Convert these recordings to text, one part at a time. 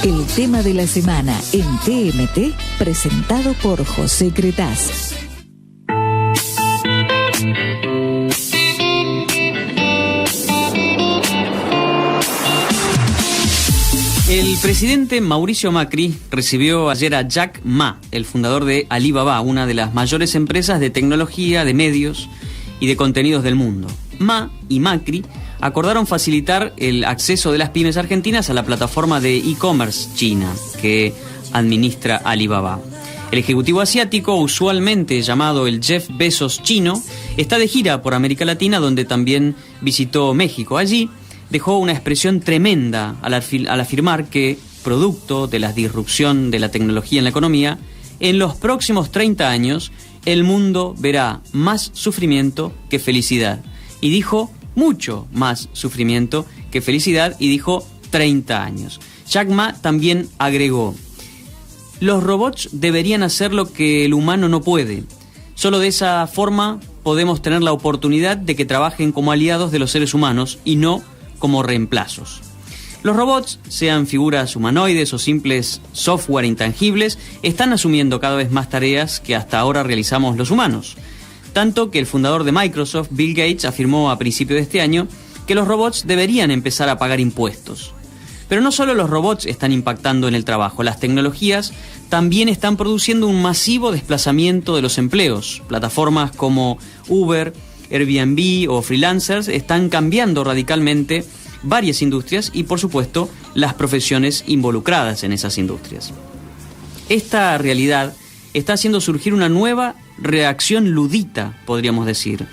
El tema de la semana en TMT, presentado por José Cretaz. El presidente Mauricio Macri recibió ayer a Jack Ma, el fundador de Alibaba, una de las mayores empresas de tecnología, de medios y de contenidos del mundo. Ma y Macri acordaron facilitar el acceso de las pymes argentinas a la plataforma de e-commerce china que administra Alibaba. El ejecutivo asiático, usualmente llamado el Jeff Bezos chino, está de gira por América Latina, donde también visitó México. Allí dejó una expresión tremenda al afirmar que, producto de la disrupción de la tecnología en la economía, en los próximos 30 años el mundo verá más sufrimiento que felicidad. Y dijo mucho más sufrimiento que felicidad, y dijo 30 años. Jack Ma también agregó: los robots deberían hacer lo que el humano no puede. Solo de esa forma podemos tener la oportunidad de que trabajen como aliados de los seres humanos y no como reemplazos. Los robots, sean figuras humanoides o simples software intangibles, están asumiendo cada vez más tareas que hasta ahora realizamos los humanos. Tanto que el fundador de Microsoft, Bill Gates, afirmó a principios de este año que los robots deberían empezar a pagar impuestos. Pero no solo los robots están impactando en el trabajo, las tecnologías también están produciendo un masivo desplazamiento de los empleos. Plataformas como Uber, Airbnb o freelancers están cambiando radicalmente varias industrias y, por supuesto, las profesiones involucradas en esas industrias. Esta realidad está haciendo surgir una nueva reacción ludita, podríamos decir.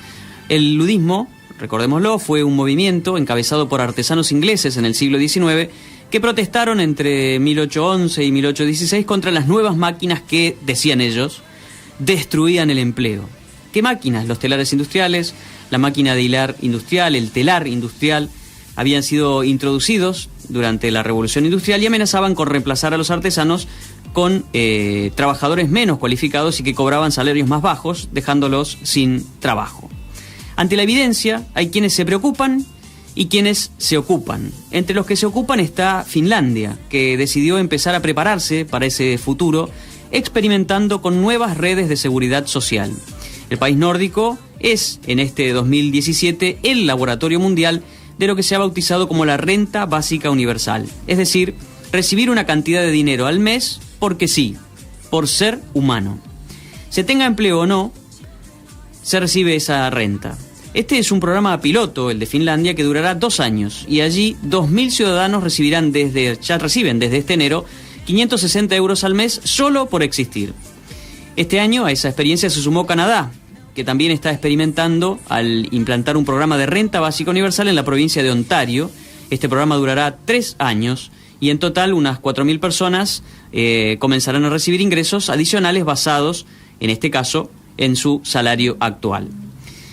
El ludismo, recordémoslo, fue un movimiento encabezado por artesanos ingleses en el siglo XIX que protestaron entre 1811 y 1816 contra las nuevas máquinas que, decían ellos, destruían el empleo. ¿Qué máquinas? Los telares industriales, la máquina de hilar industrial, el telar industrial, habían sido introducidos durante la Revolución Industrial y amenazaban con reemplazar a los artesanos con trabajadores menos cualificados y que cobraban salarios más bajos, dejándolos sin trabajo. Ante la evidencia, hay quienes se preocupan y quienes se ocupan. Entre los que se ocupan está Finlandia, que decidió empezar a prepararse para ese futuro, experimentando con nuevas redes de seguridad social. El país nórdico es, en este 2017, el laboratorio mundial de lo que se ha bautizado como la renta básica universal. Es decir, recibir una cantidad de dinero al mes porque sí, por ser humano. Se tenga empleo o no, se recibe esa renta. Este es un programa piloto, el de Finlandia, que durará 2 años, y allí 2.000 ciudadanos ya reciben desde este enero 560 euros al mes solo por existir. Este año a esa experiencia se sumó Canadá, que también está experimentando al implantar un programa de renta básica universal en la provincia de Ontario. Este programa durará 3 años y en total unas 4.000 personas comenzarán a recibir ingresos adicionales basados, en este caso, en su salario actual.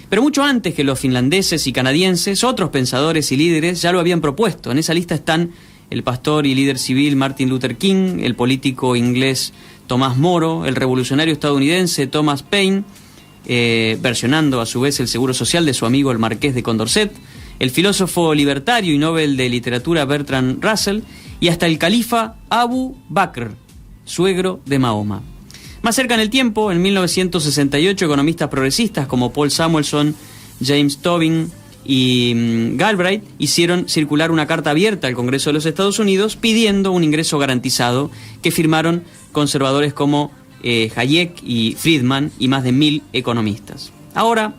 Pero mucho antes que los finlandeses y canadienses, otros pensadores y líderes ya lo habían propuesto. En esa lista están el pastor y líder civil Martin Luther King, el político inglés Tomás Moro, el revolucionario estadounidense Thomas Paine, versionando a su vez el seguro social de su amigo el marqués de Condorcet, el filósofo libertario y Nobel de literatura Bertrand Russell, y hasta el califa Abu Bakr, suegro de Mahoma. Más cerca en el tiempo, en 1968, economistas progresistas como Paul Samuelson, James Tobin y Galbraith hicieron circular una carta abierta al Congreso de los Estados Unidos pidiendo un ingreso garantizado, que firmaron conservadores como Hayek y Friedman y más de 1.000 economistas. Ahora,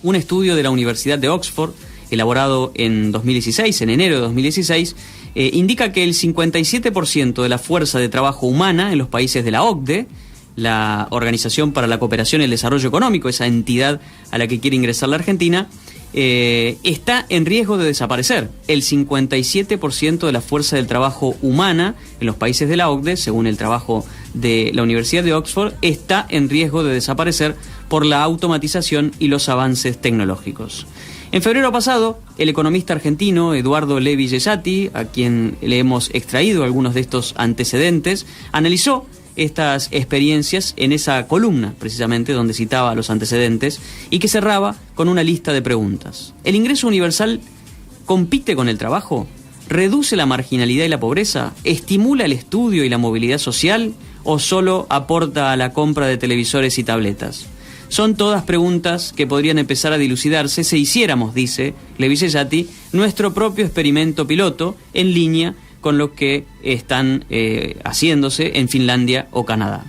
un estudio de la Universidad de Oxford, elaborado en enero de 2016, indica que el 57% de la fuerza de trabajo humana en los países de la OCDE, la Organización para la Cooperación y el Desarrollo Económico, esa entidad a la que quiere ingresar la Argentina, está en riesgo de desaparecer. El 57% de la fuerza del trabajo humana en los países de la OCDE, según el trabajo de la Universidad de Oxford, está en riesgo de desaparecer por la automatización y los avances tecnológicos. En febrero pasado, el economista argentino Eduardo Levi Gesati, a quien le hemos extraído algunos de estos antecedentes, analizó estas experiencias en esa columna, precisamente, donde citaba los antecedentes, y que cerraba con una lista de preguntas. ¿El ingreso universal compite con el trabajo? ¿Reduce la marginalidad y la pobreza? ¿Estimula el estudio y la movilidad social? ¿O solo aporta a la compra de televisores y tabletas? Son todas preguntas que podrían empezar a dilucidarse si hiciéramos, dice Levi Cellati, nuestro propio experimento piloto en línea con lo que están haciéndose en Finlandia o Canadá.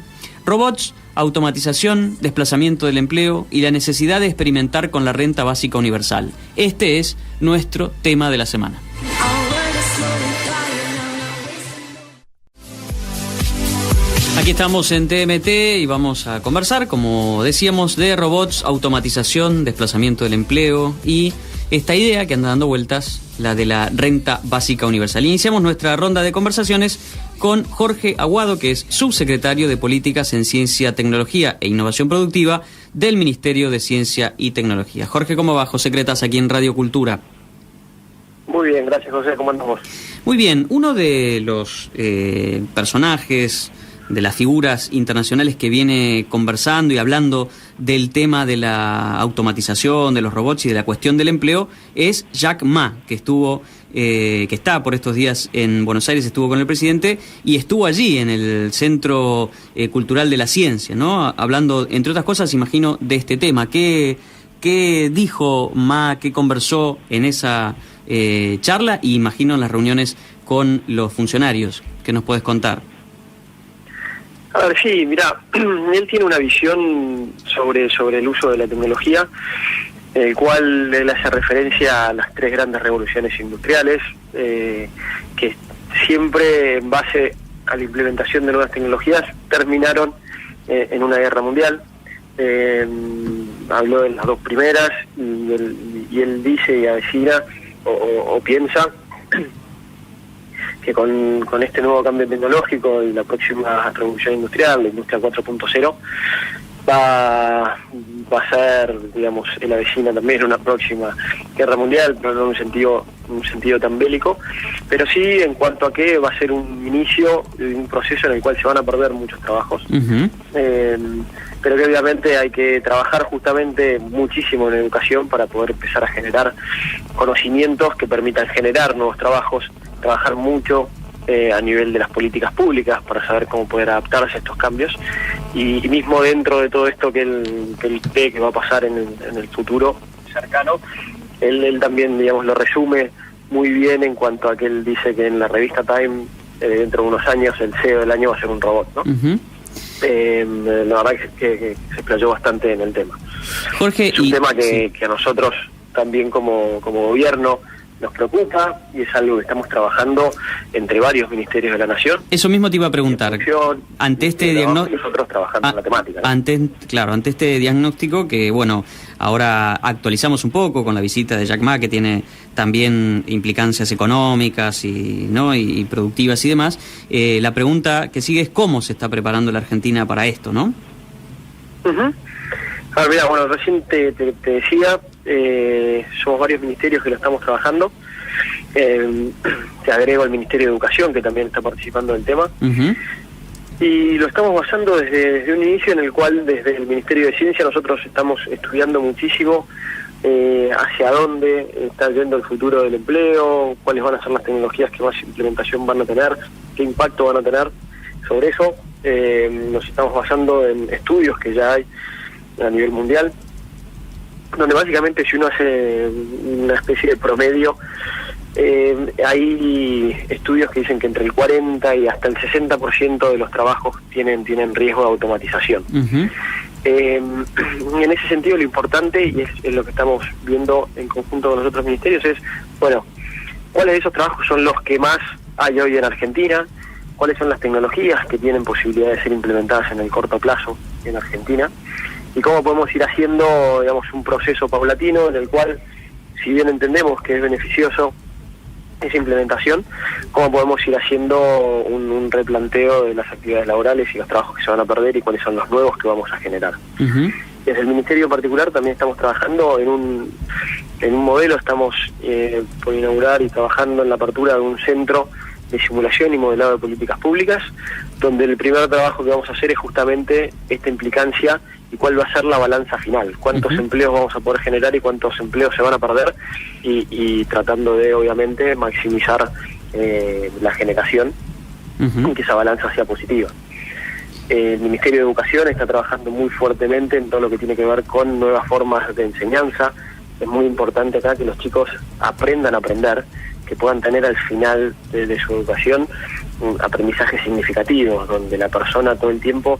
Robots, automatización, desplazamiento del empleo y la necesidad de experimentar con la renta básica universal. Este es nuestro tema de la semana. Aquí estamos en TMT y vamos a conversar, como decíamos, de robots, automatización, desplazamiento del empleo y esta idea que anda dando vueltas, la de la renta básica universal. Iniciamos nuestra ronda de conversaciones con Jorge Aguado, que es subsecretario de Políticas en Ciencia, Tecnología e Innovación Productiva del Ministerio de Ciencia y Tecnología. Jorge, ¿cómo va? José Cretas, aquí en Radio Cultura. Muy bien, gracias José, ¿cómo andamos? Muy bien, uno de los personajes, de las figuras internacionales que viene conversando y hablando del tema de la automatización, de los robots y de la cuestión del empleo, es Jack Ma, que está por estos días en Buenos Aires, estuvo con el presidente y estuvo allí en el Centro Cultural de la Ciencia, ¿no? Hablando, entre otras cosas, imagino, de este tema. ¿Qué dijo Ma, qué conversó en esa charla y imagino en las reuniones con los funcionarios? ¿Qué nos puedes contar? A ver, sí, mira, él tiene una visión sobre el uso de la tecnología, en el cual él hace referencia a las 3 grandes revoluciones industriales, que siempre en base a la implementación de nuevas tecnologías terminaron en una guerra mundial. Habló de las 2 primeras y él dice y avecina o piensa que con este nuevo cambio tecnológico y la próxima revolución industrial, la industria 4.0, va a ser, digamos, él avecina también una próxima guerra mundial, pero no en un sentido tan bélico, pero sí en cuanto a que va a ser un inicio de un proceso en el cual se van a perder muchos trabajos. Uh-huh. Pero que obviamente hay que trabajar justamente muchísimo en educación para poder empezar a generar conocimientos que permitan generar nuevos trabajos, trabajar mucho a nivel de las políticas públicas para saber cómo poder adaptarse a estos cambios y mismo dentro de todo esto que él cree que va a pasar en el futuro cercano, él también, digamos, lo resume muy bien en cuanto a que él dice que en la revista Time dentro de unos años el CEO del año va a ser un robot, ¿no? Uh-huh. La verdad que se explayó bastante en el tema. Jorge, es un tema que a nosotros también como gobierno nos preocupa y es algo que estamos trabajando entre varios ministerios de la Nación. Eso mismo te iba a preguntar. Ante este diagnóstico, nosotros trabajando en la temática, ¿no? Ante este diagnóstico que, bueno, ahora actualizamos un poco con la visita de Jack Ma, que tiene también implicancias económicas y productivas y demás. La pregunta que sigue es cómo se está preparando la Argentina para esto, ¿no? Uh-huh. A ver, mira, bueno, recién te decía, somos varios ministerios que lo estamos trabajando. Te agrego al Ministerio de Educación, que también está participando del tema. Uh-huh. Y lo estamos basando desde un inicio en el cual desde el Ministerio de Ciencia nosotros estamos estudiando muchísimo hacia dónde está yendo el futuro del empleo, cuáles van a ser las tecnologías que más implementación van a tener, qué impacto van a tener sobre eso. Nos estamos basando en estudios que ya hay a nivel mundial, donde básicamente si uno hace una especie de promedio, hay estudios que dicen que entre el 40 y hasta el 60% de los trabajos tienen riesgo de automatización. Uh-huh. En ese sentido lo importante, y es lo que estamos viendo en conjunto con los otros ministerios, es, bueno, ¿cuáles de esos trabajos son los que más hay hoy en Argentina? ¿Cuáles son las tecnologías que tienen posibilidad de ser implementadas en el corto plazo en Argentina? Y cómo podemos ir haciendo, digamos, un proceso paulatino en el cual, si bien entendemos que es beneficioso esa implementación, cómo podemos ir haciendo un replanteo de las actividades laborales y los trabajos que se van a perder y cuáles son los nuevos que vamos a generar. Uh-huh. Desde el Ministerio en particular también estamos trabajando en un modelo, estamos por inaugurar y trabajando en la apertura de un centro de simulación y modelado de políticas públicas, donde el primer trabajo que vamos a hacer es justamente esta implicancia y cuál va a ser la balanza final, cuántos empleos vamos a poder generar y cuántos empleos se van a perder, y tratando de, obviamente, maximizar la generación y que esa balanza sea positiva. El Ministerio de Educación está trabajando muy fuertemente en todo lo que tiene que ver con nuevas formas de enseñanza. Es muy importante acá que los chicos aprendan a aprender, que puedan tener al final de su educación aprendizajes significativos, donde la persona todo el tiempo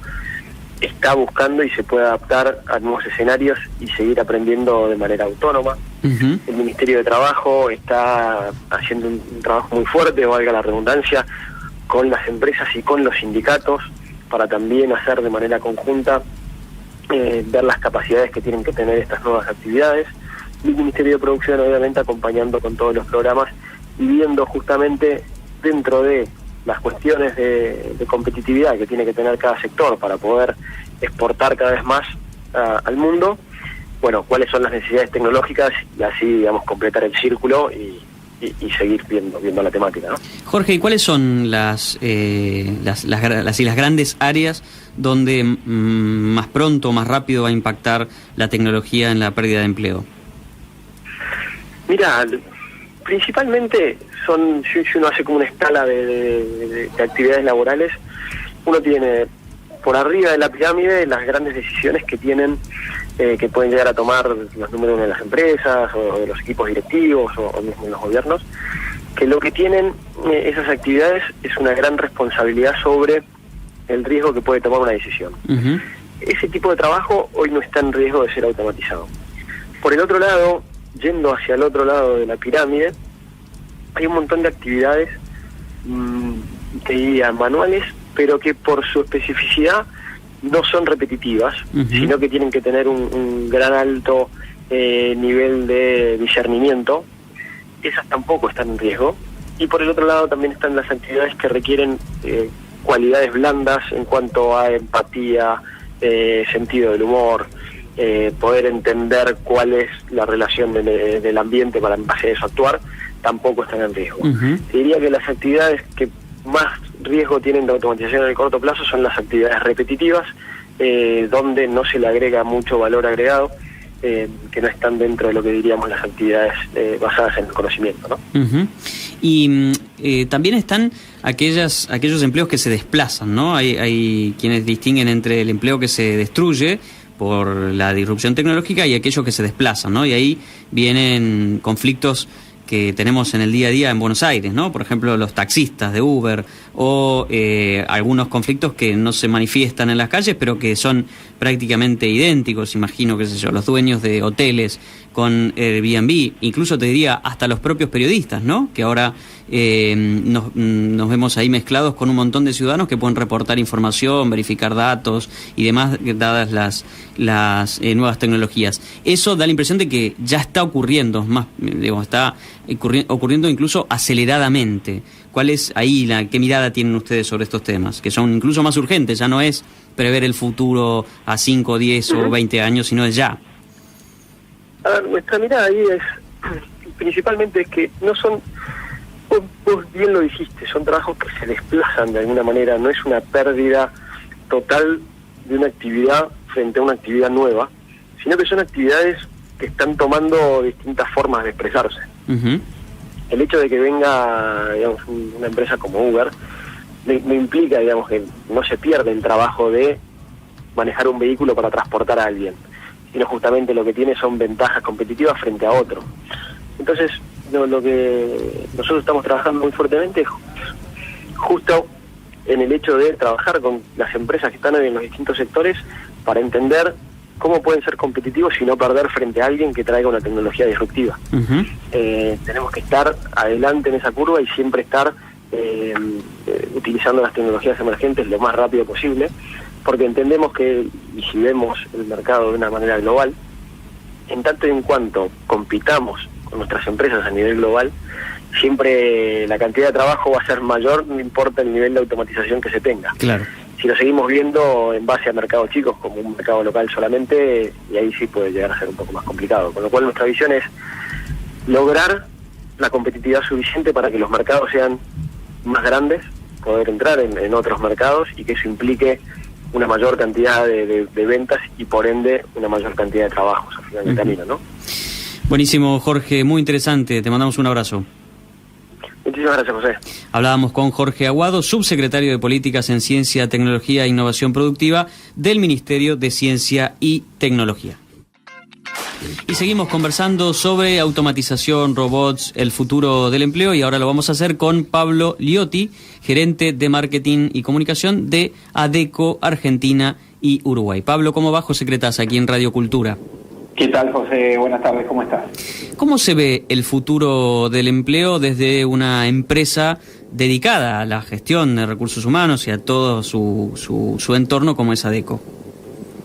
está buscando y se puede adaptar a nuevos escenarios y seguir aprendiendo de manera autónoma. El Ministerio de Trabajo está haciendo un trabajo muy fuerte, valga la redundancia, con las empresas y con los sindicatos, para también hacer de manera conjunta, ver las capacidades que tienen que tener estas nuevas actividades. Y el Ministerio de Producción, obviamente, acompañando con todos los programas y viendo justamente dentro de las cuestiones de competitividad que tiene que tener cada sector para poder exportar cada vez más al mundo, bueno, cuáles son las necesidades tecnológicas, y así, digamos, completar el círculo y seguir viendo la temática, ¿no? Jorge, ¿y cuáles son las grandes áreas donde más pronto, más rápido va a impactar la tecnología en la pérdida de empleo? Mira, principalmente son, si uno hace como una escala de actividades laborales, uno tiene por arriba de la pirámide las grandes decisiones que tienen, que pueden llegar a tomar los números de las empresas o de los equipos directivos o mismo los gobiernos, que lo que tienen esas actividades es una gran responsabilidad sobre el riesgo que puede tomar una decisión. Ese tipo de trabajo hoy no está en riesgo de ser automatizado. Por el otro lado, yendo hacia el otro lado de la pirámide, hay un montón de actividades que diría manuales, pero que por su especificidad no son repetitivas, sino que tienen que tener un gran alto nivel de discernimiento. Esas tampoco están en riesgo. Y por el otro lado también están las actividades que requieren cualidades blandas en cuanto a empatía, sentido del humor, poder entender cuál es la relación del ambiente para en base a eso actuar, tampoco están en riesgo. Diría que las actividades que más riesgo tienen de automatización en el corto plazo son las actividades repetitivas, donde no se le agrega mucho valor agregado, que no están dentro de lo que diríamos las actividades basadas en el conocimiento, ¿no? Y también están aquellos empleos que se desplazan, ¿no? Hay quienes distinguen entre el empleo que se destruye por la disrupción tecnológica y aquellos que se desplazan, ¿no? Y ahí vienen conflictos que tenemos en el día a día en Buenos Aires, ¿no? Por ejemplo, los taxistas de Uber o algunos conflictos que no se manifiestan en las calles, pero que son prácticamente idénticos, imagino, qué sé yo, los dueños de hoteles con Airbnb, incluso te diría hasta los propios periodistas, ¿no? Que ahora nos vemos ahí mezclados con un montón de ciudadanos que pueden reportar información, verificar datos y demás, dadas las nuevas tecnologías. Eso da la impresión de que ya está ocurriendo, está ocurriendo incluso aceleradamente. ¿Cuál es ahí qué mirada tienen ustedes sobre estos temas? Que son incluso más urgentes, ya no es prever el futuro a 5, 10 o 20 años, sino es ya. A ver, nuestra mirada ahí es, principalmente, es que no son, vos bien lo dijiste, son trabajos que se desplazan de alguna manera, no es una pérdida total de una actividad frente a una actividad nueva, sino que son actividades que están tomando distintas formas de expresarse. El hecho de que venga, digamos, una empresa como Uber, no implica, digamos, que no se pierde el trabajo de manejar un vehículo para transportar a alguien, sino justamente lo que tiene son ventajas competitivas frente a otro. Entonces, lo que nosotros estamos trabajando muy fuertemente es justo en el hecho de trabajar con las empresas que están en los distintos sectores para entender cómo pueden ser competitivos y no perder frente a alguien que traiga una tecnología disruptiva. Tenemos que estar adelante en esa curva y siempre estar utilizando las tecnologías emergentes lo más rápido posible, porque entendemos que, y si vemos el mercado de una manera global, en tanto y en cuanto compitamos con nuestras empresas a nivel global, siempre la cantidad de trabajo va a ser mayor, no importa el nivel de automatización que se tenga. Claro. Si lo seguimos viendo en base a mercados chicos como un mercado local solamente, y ahí sí puede llegar a ser un poco más complicado. Con lo cual nuestra visión es lograr la competitividad suficiente para que los mercados sean más grandes, poder entrar en otros mercados y que eso implique una mayor cantidad de ventas y por ende una mayor cantidad de trabajos al final del camino, ¿no? Buenísimo, Jorge, muy interesante, te mandamos un abrazo. Muchísimas gracias, José. Hablábamos con Jorge Aguado, subsecretario de Políticas en Ciencia, Tecnología e Innovación Productiva del Ministerio de Ciencia y Tecnología. Y seguimos conversando sobre automatización, robots, el futuro del empleo, y ahora lo vamos a hacer con Pablo Liotti, gerente de Marketing y Comunicación de ADECO Argentina y Uruguay. Pablo, ¿cómo va? José Cretaz, aquí en Radio Cultura. ¿Qué tal, José? Buenas tardes, ¿cómo estás? ¿Cómo se ve el futuro del empleo desde una empresa dedicada a la gestión de recursos humanos y a todo su entorno como es ADECO?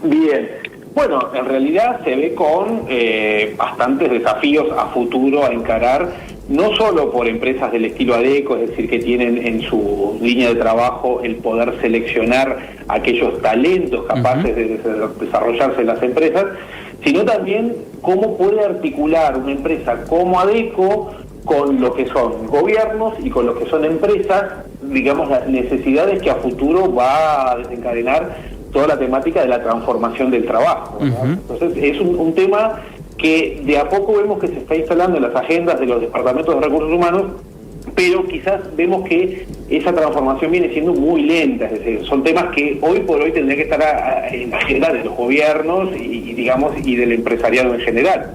Bien. Bueno, en realidad se ve con bastantes desafíos a futuro a encarar, no solo por empresas del estilo ADECO, es decir, que tienen en su línea de trabajo el poder seleccionar aquellos talentos capaces de desarrollarse en las empresas, sino también cómo puede articular una empresa como ADECO con lo que son gobiernos y con lo que son empresas, digamos, las necesidades que a futuro va a desencadenar toda la temática de la transformación del trabajo, ¿verdad? Entonces es un tema que de a poco vemos que se está instalando en las agendas de los departamentos de recursos humanos, pero quizás vemos que esa transformación viene siendo muy lenta, es decir, son temas que hoy por hoy tendrían que estar en la agenda de los gobiernos y digamos y del empresariado en general.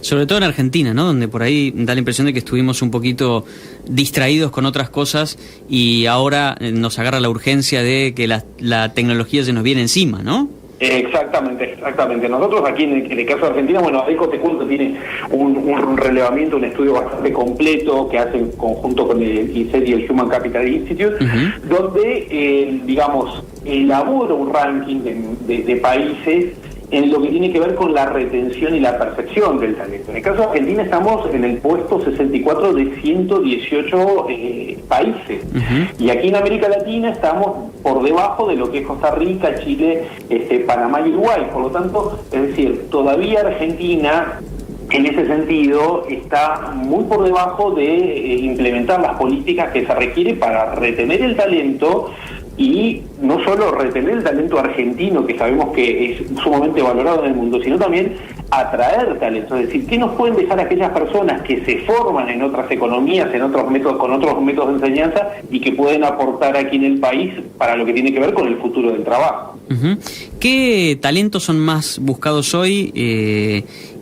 Sobre todo en Argentina, ¿no? Donde por ahí da la impresión de que estuvimos un poquito distraídos con otras cosas y ahora nos agarra la urgencia de que la tecnología se nos viene encima, ¿no? Exactamente. Nosotros aquí en el caso de Argentina, bueno, ADECO, te cuento, tiene un relevamiento, un estudio bastante completo que hace en conjunto con el INSET y el Human Capital Institute, donde, digamos, elabora un ranking de países en lo que tiene que ver con la retención y la percepción del talento. En el caso de Argentina estamos en el puesto 64 de 118 países. Y aquí en América Latina estamos por debajo de lo que es Costa Rica, Chile, Panamá y Uruguay. Por lo tanto, es decir, todavía Argentina en ese sentido está muy por debajo de implementar las políticas que se requiere para retener el talento. Y no solo retener el talento argentino, que sabemos que es sumamente valorado en el mundo, sino también atraer talento. Es decir, ¿qué nos pueden dejar aquellas personas que se forman en otras economías, en otros métodos, con otros métodos de enseñanza y que pueden aportar aquí en el país para lo que tiene que ver con el futuro del trabajo? ¿Qué talentos son más buscados hoy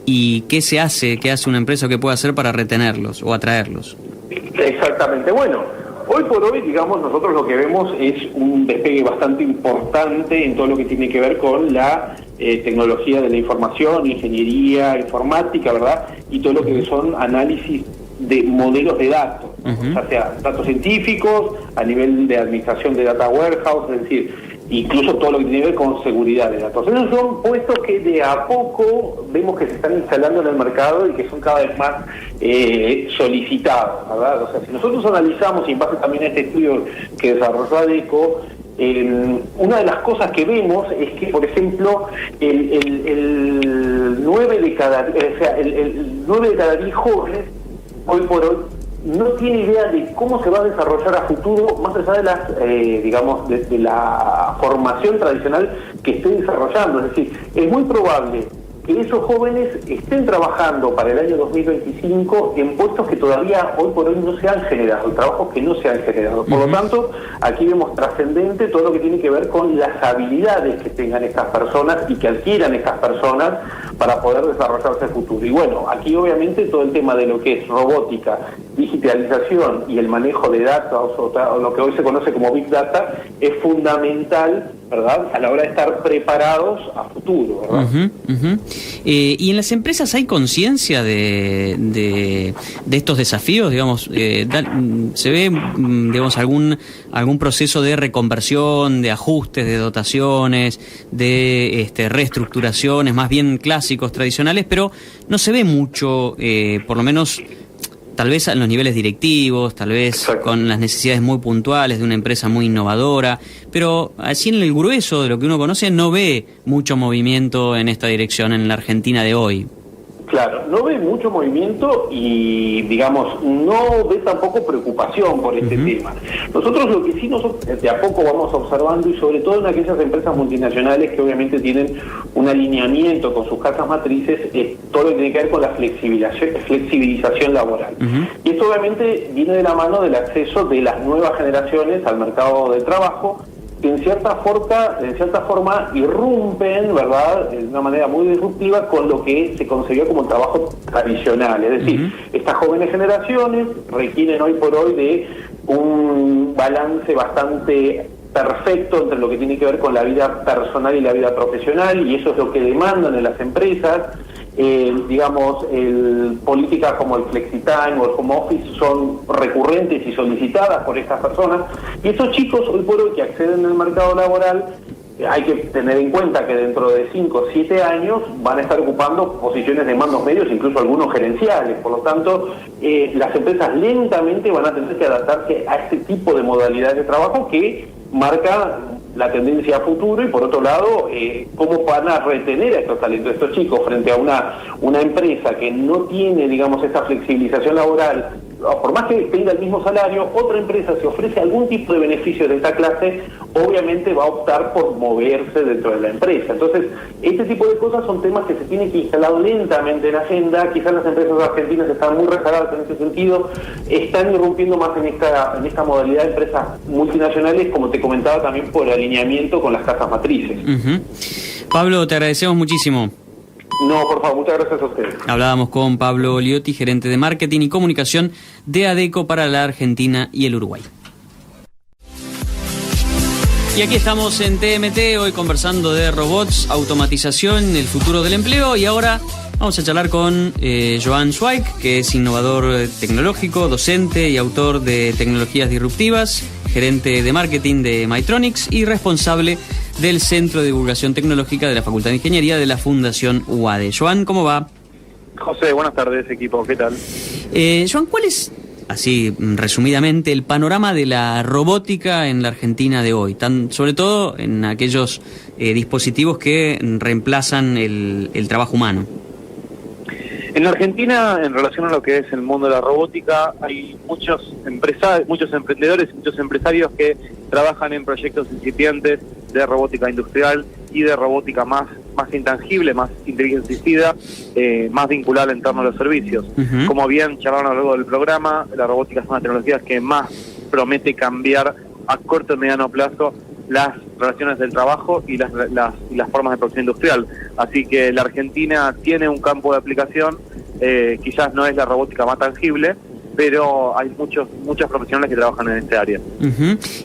y qué hace una empresa o qué puede hacer para retenerlos o atraerlos? Exactamente, bueno. Hoy por hoy, digamos, nosotros lo que vemos es un despegue bastante importante en todo lo que tiene que ver con la tecnología de la información, ingeniería informática, ¿verdad? Y todo lo que son análisis de modelos de datos, ya sea datos científicos, a nivel de administración de data warehouse, es decir, incluso todo lo que tiene que ver con seguridad de datos. Esos son puestos que de a poco vemos que se están instalando en el mercado y que son cada vez más solicitados, ¿verdad? O sea, si nosotros analizamos, y en base también a este estudio que desarrolló ADECO, una de las cosas que vemos es que, por ejemplo, el 9 de cada 10 jóvenes, hoy por hoy, no tiene idea de cómo se va a desarrollar a futuro, más allá de las, digamos, de la formación tradicional que esté desarrollando. Es decir, es muy probable que esos jóvenes estén trabajando para el año 2025 en puestos que todavía hoy por hoy no se han generado, trabajos que no se han generado. Por lo tanto, aquí vemos trascendente todo lo que tiene que ver con las habilidades que tengan estas personas y que adquieran estas personas para poder desarrollarse en el futuro. Y bueno, aquí obviamente todo el tema de lo que es robótica, digitalización y el manejo de datos, o lo que hoy se conoce como Big Data, es fundamental, ¿verdad?, a la hora de estar preparados a futuro, ¿verdad? ¿Y en las empresas hay conciencia de estos desafíos? Digamos, ¿se ve, digamos, algún proceso de reconversión, de ajustes, de dotaciones, de reestructuraciones, más bien clásicos, tradicionales, pero no se ve mucho, por lo menos tal vez en los niveles directivos, tal vez con las necesidades muy puntuales de una empresa muy innovadora, pero así en el grueso de lo que uno conoce no ve mucho movimiento en esta dirección en la Argentina de hoy? Claro, no ve mucho movimiento y, digamos, no ve tampoco preocupación por este tema. Nosotros lo que sí de a poco vamos observando, y sobre todo en aquellas empresas multinacionales que obviamente tienen un alineamiento con sus casas matrices, es todo lo que tiene que ver con la flexibilización laboral. Y esto obviamente viene de la mano del acceso de las nuevas generaciones al mercado de trabajo, que en cierta forma irrumpen, ¿verdad?, de una manera muy disruptiva con lo que se considera como el trabajo tradicional. Es decir, estas jóvenes generaciones requieren hoy por hoy de un balance bastante perfecto entre lo que tiene que ver con la vida personal y la vida profesional, y eso es lo que demandan en las empresas. Digamos, políticas como el flexitime o el home office son recurrentes y solicitadas por estas personas, y estos chicos hoy por hoy que acceden al mercado laboral, hay que tener en cuenta que dentro de 5 o 7 años van a estar ocupando posiciones de mandos medios, incluso algunos gerenciales. Por lo tanto, las empresas lentamente van a tener que adaptarse a este tipo de modalidades de trabajo que marca la tendencia a futuro, y por otro lado, cómo van a retener a estos talentos, estos chicos, frente a una empresa que no tiene, digamos, esta flexibilización laboral. Por más que tenga el mismo salario, otra empresa, si ofrece algún tipo de beneficio de esta clase, obviamente va a optar por moverse dentro de la empresa. Entonces, este tipo de cosas son temas que se tienen que instalar lentamente en la agenda. Quizás las empresas argentinas están muy rezagadas en ese sentido, están irrumpiendo más en esta modalidad de empresas multinacionales, como te comentaba, también por alineamiento con las casas matrices. Pablo, te agradecemos muchísimo. No, por favor, muchas gracias a ustedes. Hablábamos con Pablo Liotti, gerente de marketing y comunicación de ADECO para la Argentina y el Uruguay. Y aquí estamos en TMT, hoy conversando de robots, automatización, el futuro del empleo, y ahora vamos a charlar con Joan Zweig, que es innovador tecnológico, docente y autor de Tecnologías Disruptivas, gerente de marketing de Maytronics y responsable del Centro de Divulgación Tecnológica de la Facultad de Ingeniería de la Fundación UADE. Joan, ¿cómo va? José, buenas tardes, equipo, ¿qué tal? Joan, ¿cuál es, así resumidamente, el panorama de la robótica en la Argentina de hoy? Sobre todo en aquellos dispositivos que reemplazan el trabajo humano. En la Argentina, en relación a lo que es el mundo de la robótica, hay muchos emprendedores y muchos empresarios que trabajan en proyectos incipientes de robótica industrial y de robótica más intangible, más inteligencia asistida, más vinculada en torno a los servicios. Como bien charlaron a lo largo del programa, la robótica es una tecnología que más promete cambiar a corto y mediano plazo las relaciones del trabajo y las formas de producción industrial. Así que la Argentina tiene un campo de aplicación, quizás no es la robótica más tangible, pero hay muchos profesionales que trabajan en este área.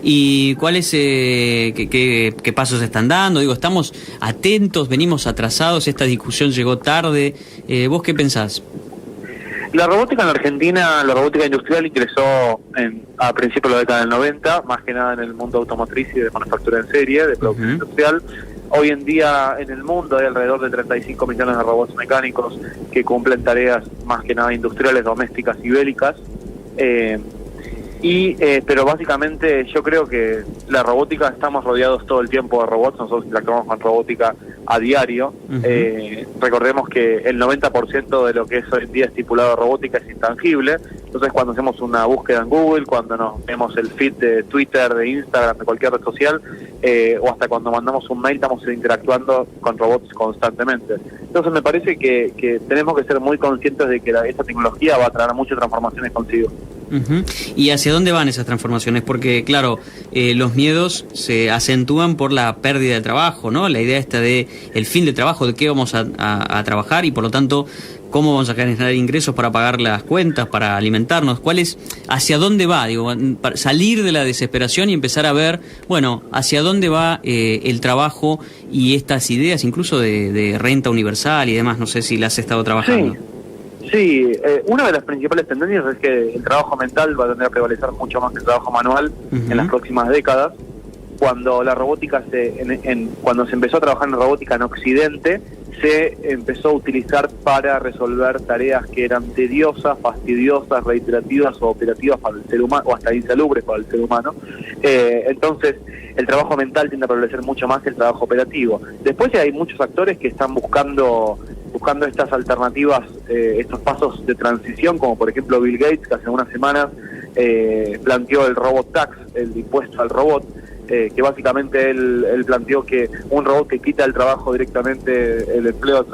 ¿Y cuáles qué pasos están dando? Digo, ¿estamos atentos, venimos atrasados, esta discusión llegó tarde? ¿Vos qué pensás? La robótica en la Argentina, la robótica industrial ingresó a principios de la década del 90, más que nada en el mundo automotriz y de manufactura en serie, de producción industrial. Hoy en día en el mundo hay alrededor de 35 millones de robots mecánicos que cumplen tareas más que nada industriales, domésticas y bélicas. Pero básicamente yo creo que la robótica, estamos rodeados todo el tiempo de robots, nosotros interactuamos con robótica a diario. Recordemos que el 90% de lo que es hoy en día estipulado de robótica es intangible. Entonces, cuando hacemos una búsqueda en Google, cuando nos vemos el feed de Twitter, de Instagram, de cualquier red social, o hasta cuando mandamos un mail, estamos interactuando con robots constantemente. Entonces me parece que tenemos que ser muy conscientes de que esta tecnología va a traer muchas transformaciones consigo. ¿Y hacia dónde van esas transformaciones? Porque, claro, los miedos se acentúan por la pérdida de trabajo, ¿no? La idea esta de el fin del trabajo, de qué vamos a trabajar y, por lo tanto, cómo vamos a generar ingresos para pagar las cuentas, para alimentarnos. ¿Hacia dónde va? Digo, para salir de la desesperación y empezar a ver, bueno, hacia dónde va el trabajo y estas ideas, incluso de renta universal y demás. No sé si las has estado trabajando. Sí, una de las principales tendencias es que el trabajo mental va a tender a prevalecer mucho más que el trabajo manual en las próximas décadas. Cuando la robótica cuando se empezó a trabajar en robótica en Occidente, se empezó a utilizar para resolver tareas que eran tediosas, fastidiosas, reiterativas o operativas para el ser humano, o hasta insalubres para el ser humano. Entonces, el trabajo mental tiende a prevalecer mucho más que el trabajo operativo. Después hay muchos actores que están buscando buscando estas alternativas, estos pasos de transición, como por ejemplo Bill Gates, que hace unas semanas planteó el robot tax, el impuesto al robot, que básicamente él planteó que un robot que quita el trabajo directamente, el empleo,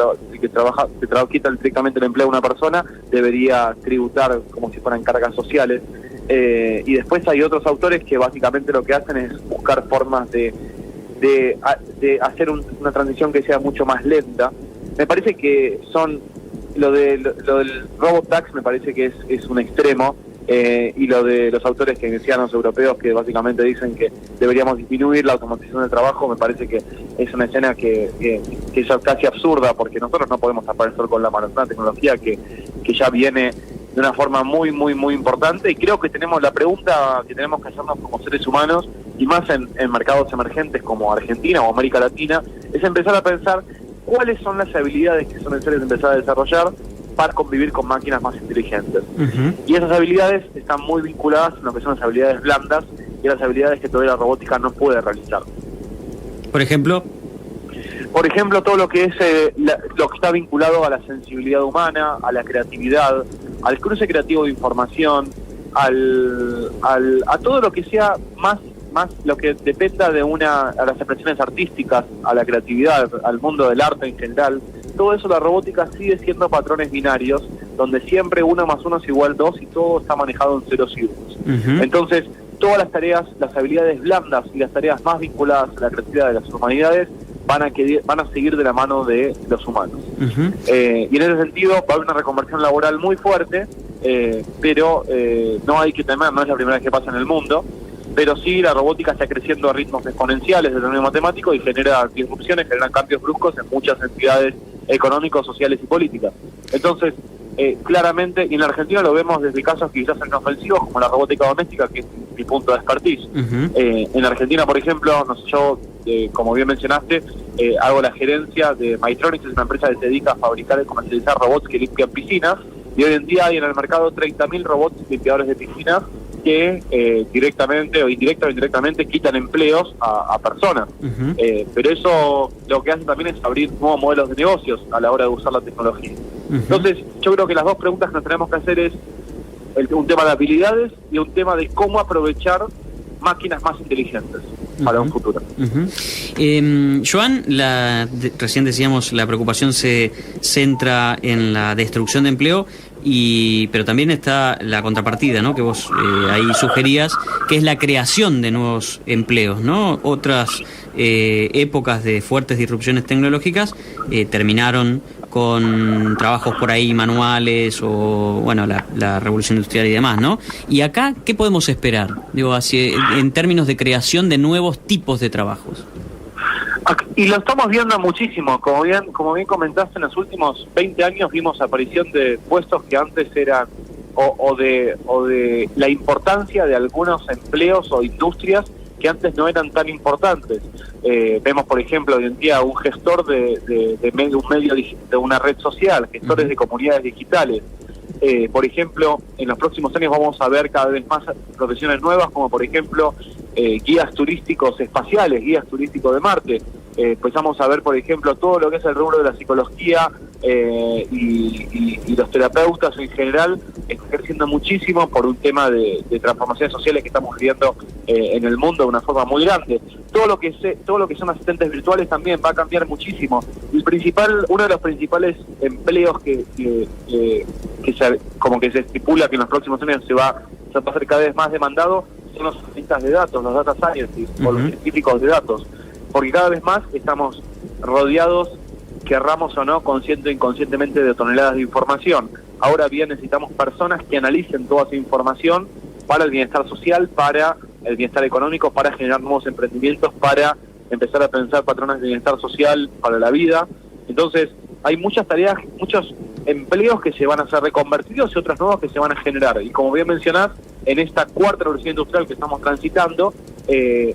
quita directamente el empleo de una persona, debería tributar como si fueran cargas sociales. Y después hay otros autores que básicamente lo que hacen es buscar formas de hacer una transición que sea mucho más lenta. Me parece que lo del robot tax me parece que es un extremo, y lo de los autores keynesianos europeos que básicamente dicen que deberíamos disminuir la automatización del trabajo, me parece que es una escena que es casi absurda, porque nosotros no podemos tapar el sol con la mano. Es una tecnología que ya viene de una forma muy, muy, muy importante, y creo que tenemos la pregunta que tenemos que hacernos como seres humanos, y más en mercados emergentes como Argentina o América Latina, es empezar a pensar cuáles son las habilidades que son necesarias empezar a desarrollar para convivir con máquinas más inteligentes. Y esas habilidades están muy vinculadas a lo que son las habilidades blandas y las habilidades que todavía la robótica no puede realizar. Por ejemplo, todo lo que es lo que está vinculado a la sensibilidad humana, a la creatividad, al cruce creativo de información, a todo lo que sea más lo que dependa a las expresiones artísticas, a la creatividad, al mundo del arte en general. Todo eso, la robótica sigue siendo patrones binarios, donde siempre 1 más 1 es igual 2 y todo está manejado en ceros y unos. Entonces, todas las tareas, las habilidades blandas y las tareas más vinculadas a la creatividad de las humanidades van a seguir de la mano de los humanos. Y en ese sentido va a haber una reconversión laboral muy fuerte, pero no hay que temer, no es la primera vez que pasa en el mundo, pero sí la robótica está creciendo a ritmos exponenciales desde el medio matemático y genera disrupciones, generan cambios bruscos en muchas entidades económicos, sociales y políticas. Entonces, claramente, y en la Argentina lo vemos desde casos quizás inofensivos, como la robótica doméstica, que es mi punto de expertise. En Argentina, por ejemplo, yo, como bien mencionaste, hago la gerencia de Maytronics, es una empresa que se dedica a fabricar y comercializar robots que limpian piscinas, y hoy en día hay en el mercado 30.000 robots limpiadores de piscinas que directamente o indirectamente quitan empleos a personas. Pero eso lo que hace también es abrir nuevos modelos de negocios a la hora de usar la tecnología. Entonces, yo creo que las dos preguntas que nos tenemos que hacer es un tema de habilidades y un tema de cómo aprovechar máquinas más inteligentes para un futuro. Joan, recién decíamos, la preocupación se centra en la destrucción de empleo, pero también está la contrapartida, ¿no?, que vos ahí sugerías, que es la creación de nuevos empleos, ¿no? Otras épocas de fuertes disrupciones tecnológicas terminaron con trabajos por ahí manuales o, bueno, la revolución industrial y demás, ¿no? Y acá, ¿qué podemos esperar? Digo, en términos de creación de nuevos tipos de trabajos. Y lo estamos viendo muchísimo, como bien comentaste, en los últimos 20 años vimos aparición de puestos que antes eran o de la importancia de algunos empleos o industrias que antes no eran tan importantes. Vemos, por ejemplo, hoy en día un gestor de un medio de una red social, gestores de comunidades digitales. Por ejemplo, en los próximos años vamos a ver cada vez más profesiones nuevas, como por ejemplo guías turísticos espaciales, guías turísticos de Marte. Empezamos a ver, por ejemplo, todo lo que es el rubro de la psicología y los terapeutas en general está creciendo muchísimo por un tema de transformaciones sociales que estamos viviendo en el mundo de una forma muy grande. Todo lo que son asistentes virtuales también va a cambiar muchísimo. Uno de los principales empleos que se estipula que en los próximos años se va a hacer cada vez más demandado son los analistas de datos, los data scientists o los científicos de datos, porque cada vez más estamos rodeados, querramos o no, consciente o inconscientemente, de toneladas de información. Ahora bien, necesitamos personas que analicen toda esa información para el bienestar social, para el bienestar económico, para generar nuevos emprendimientos, para empezar a pensar patrones de bienestar social para la vida. Entonces, hay muchas tareas, muchos empleos que se van a ser reconvertidos y otros nuevos que se van a generar. Y como bien mencionás, en esta cuarta revolución industrial que estamos transitando,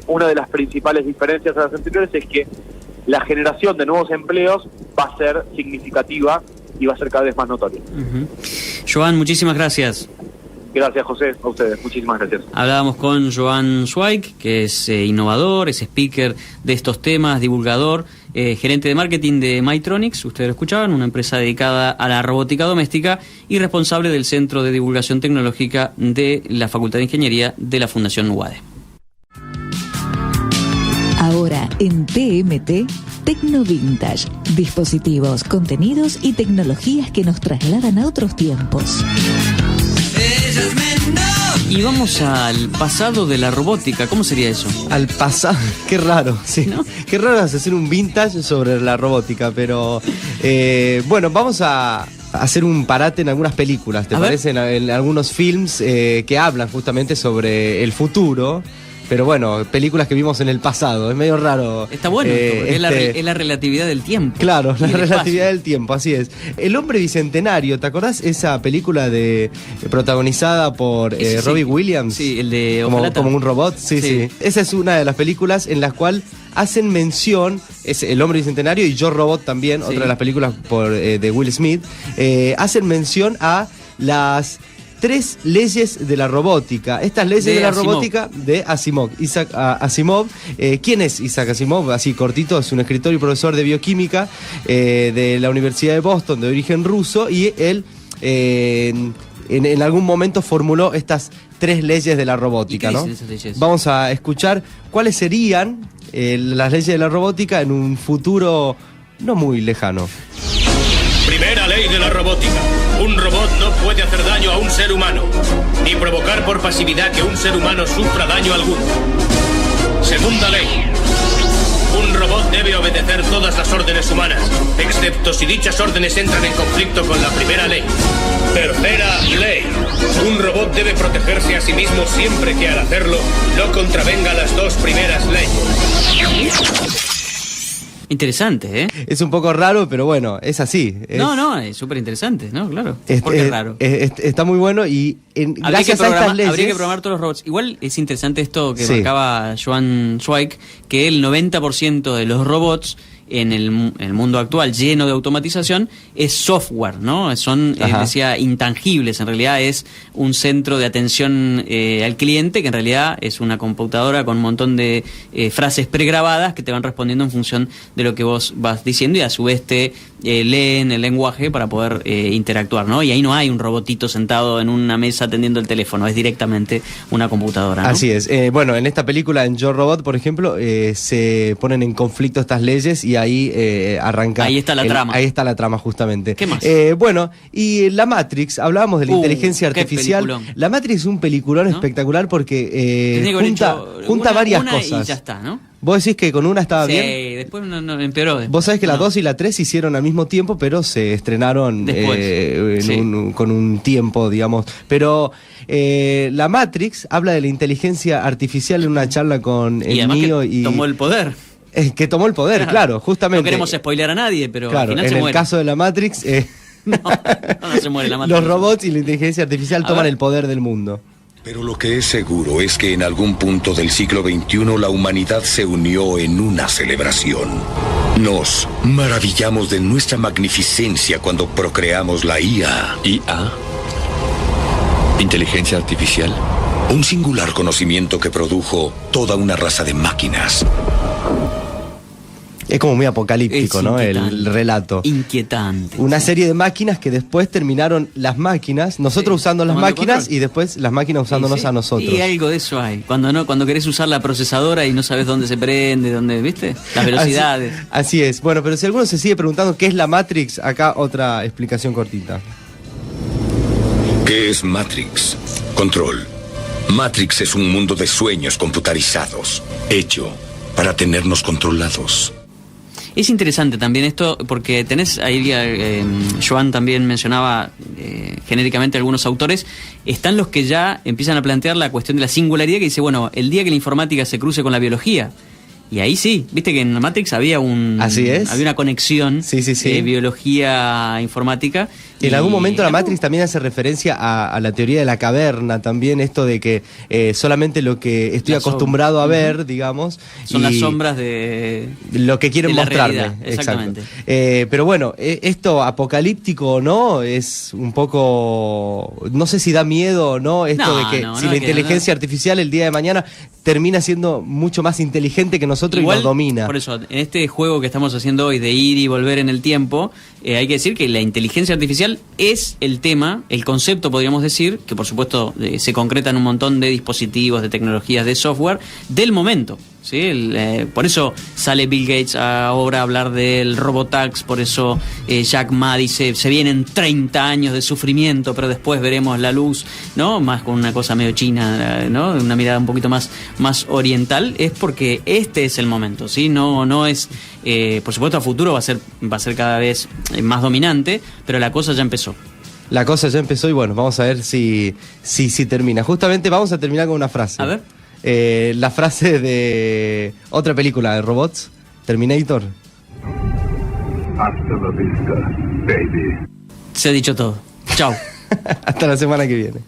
una de las principales diferencias a las anteriores es que la generación de nuevos empleos va a ser significativa y va a ser cada vez más notoria. Joan, muchísimas gracias. Gracias, José, a ustedes. Muchísimas gracias. Hablábamos con Joan Zweig, que es innovador, es speaker de estos temas, divulgador. gerente de marketing de Maytronics, ustedes lo escuchaban, una empresa dedicada a la robótica doméstica y responsable del Centro de Divulgación Tecnológica de la Facultad de Ingeniería de la Fundación UADE. Ahora en TMT, Tecno Vintage. Dispositivos, contenidos y tecnologías que nos trasladan a otros tiempos. Y vamos al pasado de la robótica. ¿Cómo sería eso? Al pasado, qué raro, sí. ¿No? Qué raro es hacer un vintage sobre la robótica, pero bueno, vamos a hacer un parate en algunas películas, ¿te parece? En algunos films que hablan justamente sobre el futuro. Pero bueno, películas que vimos en el pasado, es medio raro. Está bueno, porque es la relatividad del tiempo. Claro, la relatividad del tiempo, así es. El hombre bicentenario, ¿te acordás esa película protagonizada por Robbie Williams? Sí, el de como un robot, sí. Esa es una de las películas en las cuales hacen mención, es El hombre bicentenario y Yo Robot también, otra de las películas de Will Smith, hacen mención a las 3 leyes de la robótica. Estas leyes de la robótica de Asimov. Isaac Asimov. ¿Quién es Isaac Asimov? Así cortito, es un escritor y profesor de bioquímica de la Universidad de Boston, de origen ruso, y él en algún momento formuló estas 3 leyes de la robótica, ¿no? Esas leyes? Vamos a escuchar cuáles serían las leyes de la robótica en un futuro no muy lejano. Primera ley de la robótica. Un robot no puede hacer daño a un ser humano, ni provocar por pasividad que un ser humano sufra daño alguno. Segunda ley. Un robot debe obedecer todas las órdenes humanas, excepto si dichas órdenes entran en conflicto con la primera ley. Tercera ley. Un robot debe protegerse a sí mismo siempre que al hacerlo no contravenga las 2 primeras leyes. Interesante, ¿eh? Es un poco raro, pero bueno, es así. No, es súper interesante, ¿no? Claro. Porque es raro. Está muy bueno y gracias a estas leyes... Habría que programar todos los robots. Igual es interesante esto que marcaba Joan Zweig, que el 90% de los robots en el mundo actual lleno de automatización es software, ¿no? Son, decía, intangibles. En realidad es un centro de atención al cliente, que en realidad es una computadora con un montón de frases pregrabadas que te van respondiendo en función de lo que vos vas diciendo, y a su vez te leen el lenguaje para poder interactuar, ¿no? Y ahí no hay un robotito sentado en una mesa atendiendo el teléfono, es directamente una computadora, ¿no? Así es. Bueno, en esta película, en Yo Robot, por ejemplo, se ponen en conflicto estas leyes y ahí arranca... Ahí está la trama. Ahí está la trama, justamente. ¿Qué más? Bueno, y La Matrix, hablábamos de la inteligencia artificial. Peliculón. La Matrix es un peliculón espectacular porque junta varias cosas. Y ya está, ¿no? ¿Vos decís que con una estaba bien? Sí, después no empeoró. Vos sabés que la 2 y la 3 se hicieron al mismo tiempo, pero se estrenaron con un tiempo, digamos. Pero La Matrix habla de la inteligencia artificial en una charla con el mío y tomó el poder. Que tomó el poder, claro, justamente. No queremos spoilear a nadie, pero claro, al final en se el muere. caso de La Matrix... no se muere la Matrix. Los robots y la inteligencia artificial toman el poder del mundo. Pero lo que es seguro es que en algún punto del siglo XXI la humanidad se unió en una celebración. Nos maravillamos de nuestra magnificencia cuando procreamos la IA. ¿IA? ¿Inteligencia artificial? Un singular conocimiento que produjo toda una raza de máquinas. Es como muy apocalíptico, ¿no? El relato. Inquietante. Una serie de máquinas que después terminaron las máquinas, nosotros usando las máquinas y después las máquinas usándonos a nosotros. Y algo de eso hay. Cuando querés usar la procesadora y no sabes dónde se prende, dónde, ¿viste? Las velocidades. Así es. Bueno, pero si alguno se sigue preguntando qué es la Matrix, acá otra explicación cortita. ¿Qué es Matrix? Control. Matrix es un mundo de sueños computarizados, hecho para tenernos controlados. Es interesante también esto, porque tenés ahí, Joan también mencionaba genéricamente algunos autores, están los que ya empiezan a plantear la cuestión de la singularidad, que dice, bueno, el día que la informática se cruce con la biología, y ahí sí, viste que en Matrix había Así es. había una conexión sí. biología-informática, En algún momento la Matrix también hace referencia a la teoría de la caverna, también esto de que solamente lo que estoy acostumbrado a ver, digamos... Son las sombras de... Lo que quieren mostrarme. Realidad, exactamente. Pero bueno, esto apocalíptico o no, es un poco... No sé si da miedo o no, esto de que si la inteligencia artificial el día de mañana termina siendo mucho más inteligente que nosotros. Igual, y nos domina. Por eso, en este juego que estamos haciendo hoy de ir y volver en el tiempo, hay que decir que la inteligencia artificial es el tema, el concepto podríamos decir, que por supuesto se concreta en un montón de dispositivos, de tecnologías, de software, del momento. ¿Sí? Por eso sale Bill Gates ahora a hablar del Robotax, por eso Jack Ma dice, se vienen 30 años de sufrimiento, pero después veremos la luz, ¿no? Más con una cosa medio china, ¿no? Una mirada un poquito más oriental, es porque este es el momento, ¿sí? No es, por supuesto a futuro va a ser cada vez más dominante, pero la cosa ya empezó. La cosa ya empezó y bueno, vamos a ver si termina. Justamente vamos a terminar con una frase. A ver. La frase de otra película de robots, Terminator. Hasta la vista, baby. Se ha dicho todo. Chao. Hasta la semana que viene.